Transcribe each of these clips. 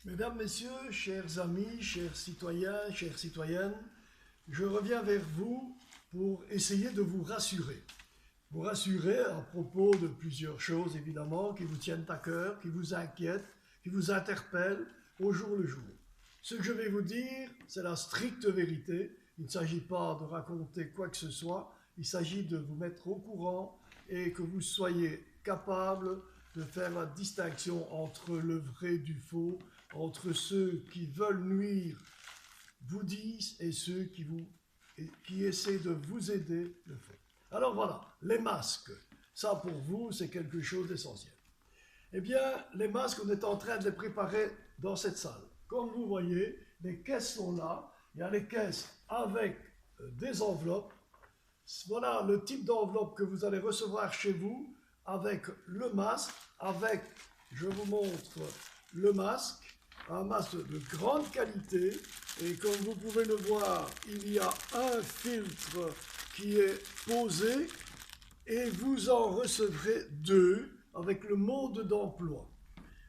Mesdames, Messieurs, chers amis, chers citoyens, chères citoyennes, je reviens vers vous pour essayer de vous rassurer. Vous rassurer à propos de plusieurs choses, évidemment, qui vous tiennent à cœur, qui vous inquiètent, qui vous interpellent au jour le jour. Ce que je vais vous dire, c'est la stricte vérité. Il ne s'agit pas de raconter quoi que ce soit, il s'agit de vous mettre au courant et que vous soyez capable de faire la distinction entre le vrai du faux, entre ceux qui veulent nuire, vous disent, et ceux qui essaient de vous aider le font. Alors voilà, les masques, ça pour vous c'est quelque chose d'essentiel. Eh bien, les masques, on est en train de les préparer dans cette salle. Comme vous voyez, les caisses sont là. Il y a les caisses avec des enveloppes. Voilà le type d'enveloppe que vous allez recevoir chez vous avec le masque, avec, je vous montre le masque, un masque de grande qualité. Et comme vous pouvez le voir, il y a un filtre qui est posé et vous en recevrez deux avec le mode d'emploi.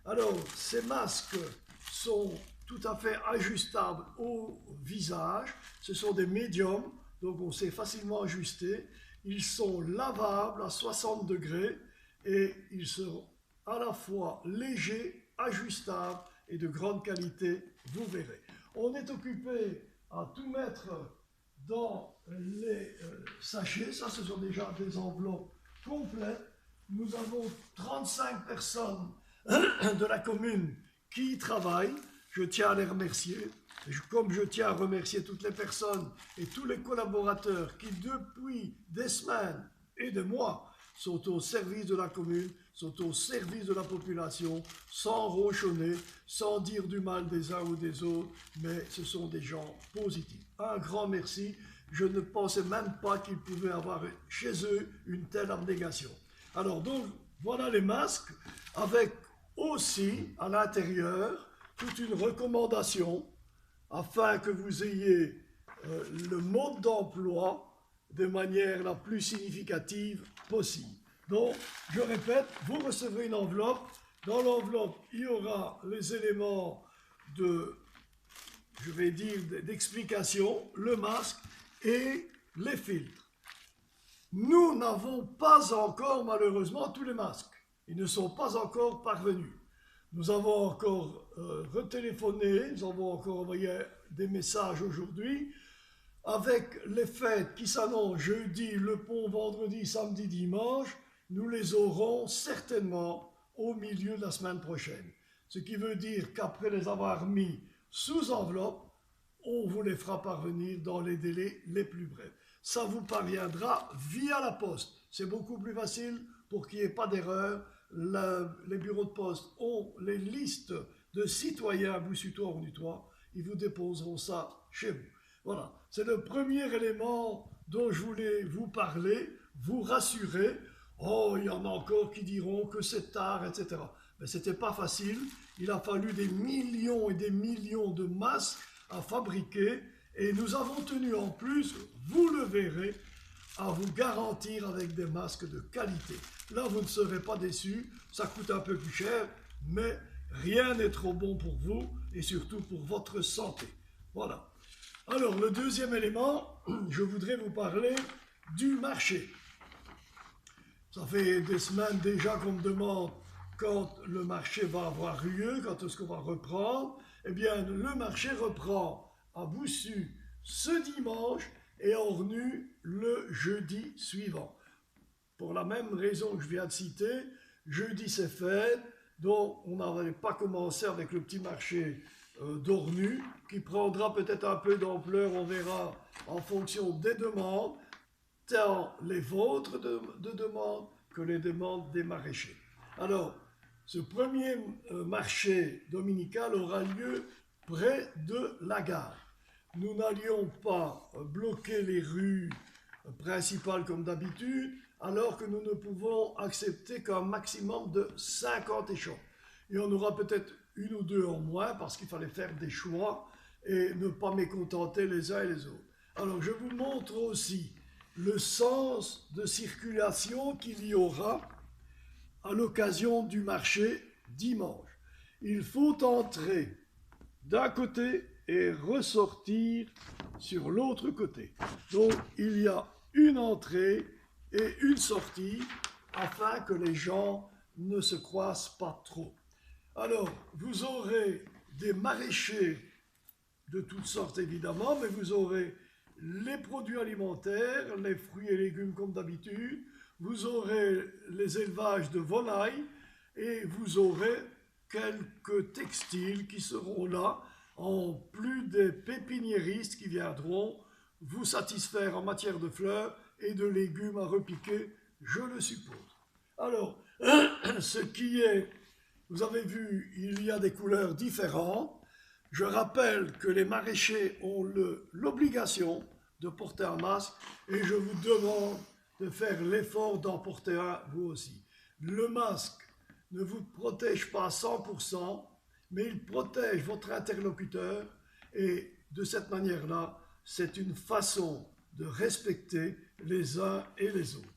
Alors, ces masques sont tout à fait ajustables au visage. Ce sont des médiums, donc on sait facilement ajuster. Ils sont lavables à 60 degrés et ils seront à la fois légers, ajustables et de grande qualité, vous verrez. On est occupé à tout mettre dans les sachets. Ça, ce sont déjà des enveloppes complètes. Nous avons 35 personnes de la commune qui y travaillent. Je tiens à les remercier. Comme je tiens à remercier toutes les personnes et tous les collaborateurs qui, depuis des semaines et des mois, sont au service de la commune, sont au service de la population, sans ronchonner, sans dire du mal des uns ou des autres, mais ce sont des gens positifs. Un grand merci. Je ne pensais même pas qu'ils pouvaient avoir chez eux une telle abnégation. Alors donc, voilà les masques, avec aussi à l'intérieur toute une recommandation afin que vous ayez le mode d'emploi de manière la plus significative possible. Donc, je répète, vous recevrez une enveloppe. Dans l'enveloppe, il y aura les éléments de, je vais dire, d'explication, le masque et les filtres. Nous n'avons pas encore, malheureusement, tous les masques. Ils ne sont pas encore parvenus. Nous avons encore retéléphoné, nous avons encore envoyé des messages aujourd'hui. Avec les fêtes qui s'annoncent jeudi, le pont, vendredi, samedi, dimanche, nous les aurons certainement au milieu de la semaine prochaine. Ce qui veut dire qu'après les avoir mis sous enveloppe, on vous les fera parvenir dans les délais les plus brefs. Ça vous parviendra via la poste. C'est beaucoup plus facile pour qu'il n'y ait pas d'erreur. Les bureaux de poste ont les listes de citoyens Boussutois ou Nutois. Ils vous déposeront ça chez vous. Voilà, c'est le premier élément dont je voulais vous parler, vous rassurer. Oh, il y en a encore qui diront que c'est tard, etc. Mais ce n'était pas facile. Il a fallu des millions et des millions de masques à fabriquer et nous avons tenu en plus, vous le verrez, à vous garantir avec des masques de qualité. Là, vous ne serez pas déçus, ça coûte un peu plus cher, mais rien n'est trop bon pour vous et surtout pour votre santé. Voilà. Alors, le deuxième élément, je voudrais vous parler du marché. Ça fait des semaines déjà qu'on me demande quand le marché va avoir lieu, quand est-ce qu'on va reprendre. Eh bien, le marché reprend à Boussu ce dimanche et à Ornu le jeudi suivant. Pour la même raison que je viens de citer, jeudi c'est fête, donc on n'avait pas commencé avec le petit marché d'Ornu, qui prendra peut-être un peu d'ampleur, on verra en fonction des demandes, tant les vôtres de demandes que les demandes des maraîchers. Alors, ce premier marché dominical aura lieu près de la gare. Nous n'allions pas bloquer les rues principales comme d'habitude, alors que nous ne pouvons accepter qu'un maximum de 50 échanges. Il y en aura peut-être une ou deux en moins parce qu'il fallait faire des choix et ne pas mécontenter les uns et les autres. Alors je vous montre aussi le sens de circulation qu'il y aura à l'occasion du marché dimanche. Il faut entrer d'un côté et ressortir sur l'autre côté. Donc il y a une entrée et une sortie afin que les gens ne se croisent pas trop. Alors, vous aurez des maraîchers de toutes sortes évidemment, mais vous aurez les produits alimentaires, les fruits et légumes comme d'habitude, vous aurez les élevages de volailles et vous aurez quelques textiles qui seront là, en plus des pépiniéristes qui viendront vous satisfaire en matière de fleurs et de légumes à repiquer, je le suppose. Alors, ce qui est, vous avez vu, il y a des couleurs différentes. Je rappelle que les maraîchers ont l'obligation de porter un masque et je vous demande de faire l'effort d'en porter un vous aussi. Le masque ne vous protège pas à 100%, mais il protège votre interlocuteur et de cette manière-là, c'est une façon de respecter les uns et les autres.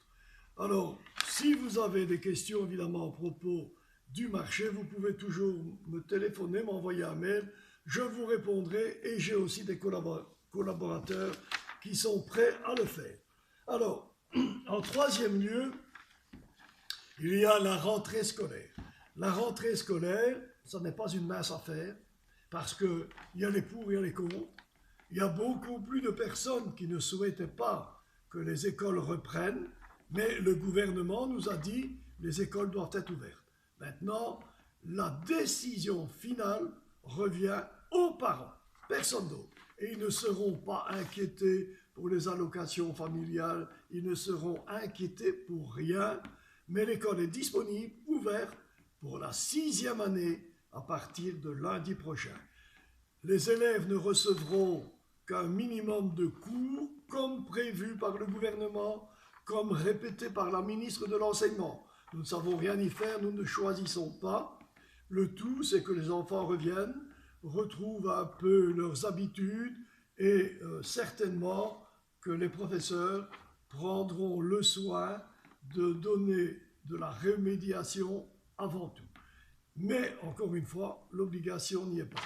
Alors, si vous avez des questions évidemment à propos du marché, vous pouvez toujours me téléphoner, m'envoyer un mail, je vous répondrai et j'ai aussi des collaborateurs qui sont prêts à le faire. Alors, en troisième lieu, il y a la rentrée scolaire. La rentrée scolaire, ça n'est pas une mince affaire, parce qu'il y a les pour, il y a les contre. Il y a beaucoup plus de personnes qui ne souhaitaient pas que les écoles reprennent, mais le gouvernement nous a dit que les écoles doivent être ouvertes. Maintenant, la décision finale revient aux parents, personne d'autre. Et ils ne seront pas inquiétés pour les allocations familiales, ils ne seront inquiétés pour rien, mais l'école est disponible, ouverte, pour la 6e année à partir de lundi prochain. Les élèves ne recevront qu'un minimum de cours, comme prévu par le gouvernement, comme répété par la ministre de l'Enseignement. Nous ne savons rien y faire, nous ne choisissons pas. Le tout, c'est que les enfants reviennent, retrouvent un peu leurs habitudes et certainement que les professeurs prendront le soin de donner de la remédiation avant tout. Mais, encore une fois, l'obligation n'y est pas.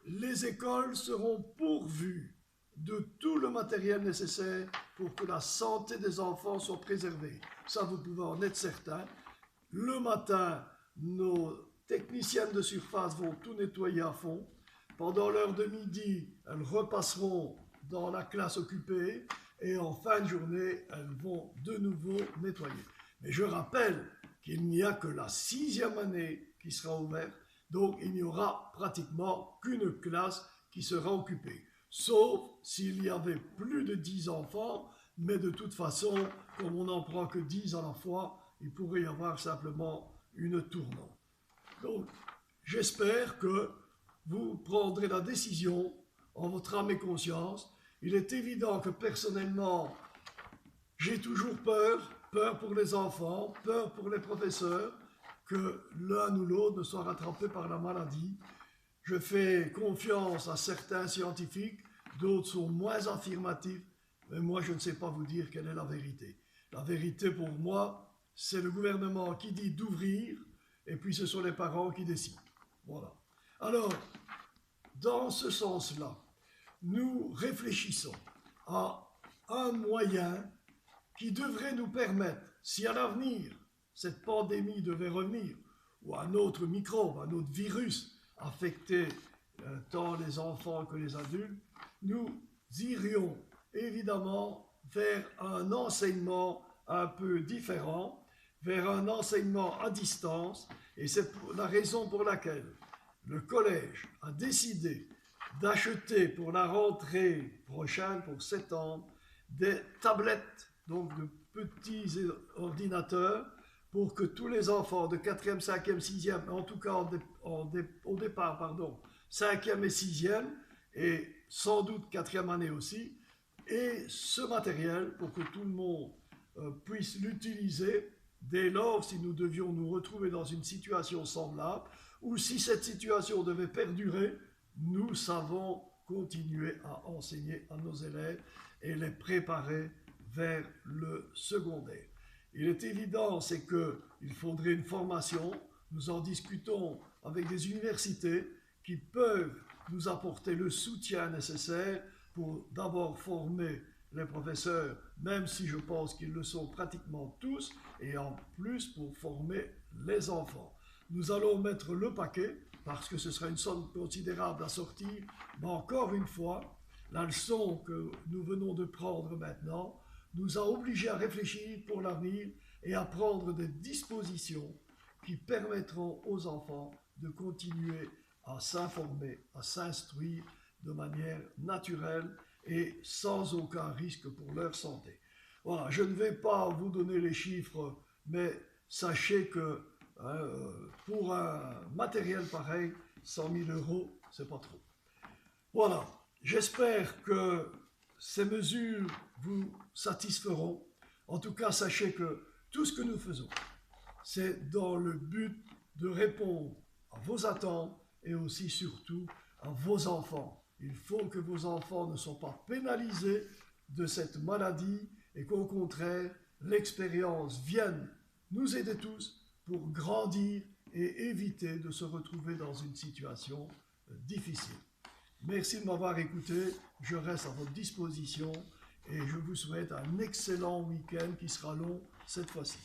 Les écoles seront pourvues de tout le matériel nécessaire pour que la santé des enfants soit préservée. Ça, vous pouvez en être certain. Le matin, nos techniciennes de surface vont tout nettoyer à fond. Pendant l'heure de midi, elles repasseront dans la classe occupée et en fin de journée, elles vont de nouveau nettoyer. Mais je rappelle qu'il n'y a que la 6e année qui sera ouverte, donc il n'y aura pratiquement qu'une classe qui sera occupée. Sauf s'il y avait plus de 10 enfants, mais de toute façon, comme on n'en prend que 10 à la fois, il pourrait y avoir simplement une tournante. Donc, j'espère que vous prendrez la décision en votre âme et conscience. Il est évident que personnellement, j'ai toujours peur pour les enfants, peur pour les professeurs, que l'un ou l'autre ne soit rattrapé par la maladie. Je fais confiance à certains scientifiques, d'autres sont moins affirmatifs, mais moi je ne sais pas vous dire quelle est la vérité. La vérité pour moi, c'est le gouvernement qui dit d'ouvrir, et puis ce sont les parents qui décident. Voilà. Alors, dans ce sens-là, nous réfléchissons à un moyen qui devrait nous permettre, si à l'avenir cette pandémie devait revenir, ou un autre microbe, un autre virus affecter tant les enfants que les adultes, nous irions évidemment vers un enseignement un peu différent, vers un enseignement à distance, et c'est la raison pour laquelle le collège a décidé d'acheter pour la rentrée prochaine, pour septembre, des tablettes, donc de petits ordinateurs, pour que tous les enfants de 4e, 5e, 6e, en tout cas au départ, 5e et 6e, et sans doute 4e année aussi, et ce matériel pour que tout le monde puisse l'utiliser dès lors si nous devions nous retrouver dans une situation semblable, ou si cette situation devait perdurer, nous savons continuer à enseigner à nos élèves et les préparer vers le secondaire. Il est évident, c'est qu'il faudrait une formation. Nous en discutons avec des universités qui peuvent nous apporter le soutien nécessaire pour d'abord former les professeurs, même si je pense qu'ils le sont pratiquement tous, et en plus pour former les enfants. Nous allons mettre le paquet, parce que ce sera une somme considérable à sortir, mais encore une fois, la leçon que nous venons de prendre maintenant nous a obligés à réfléchir pour l'avenir et à prendre des dispositions qui permettront aux enfants de continuer à s'informer, à s'instruire de manière naturelle et sans aucun risque pour leur santé. Voilà, je ne vais pas vous donner les chiffres, mais sachez que pour un matériel pareil, 100 000 €, c'est pas trop. Voilà, j'espère que ces mesures vous satisferont. En tout cas, sachez que tout ce que nous faisons, c'est dans le but de répondre à vos attentes et aussi surtout à vos enfants. Il faut que vos enfants ne soient pas pénalisés de cette maladie et qu'au contraire, l'expérience vienne nous aider tous pour grandir et éviter de se retrouver dans une situation difficile. Merci de m'avoir écouté, je reste à votre disposition et je vous souhaite un excellent week-end qui sera long cette fois-ci.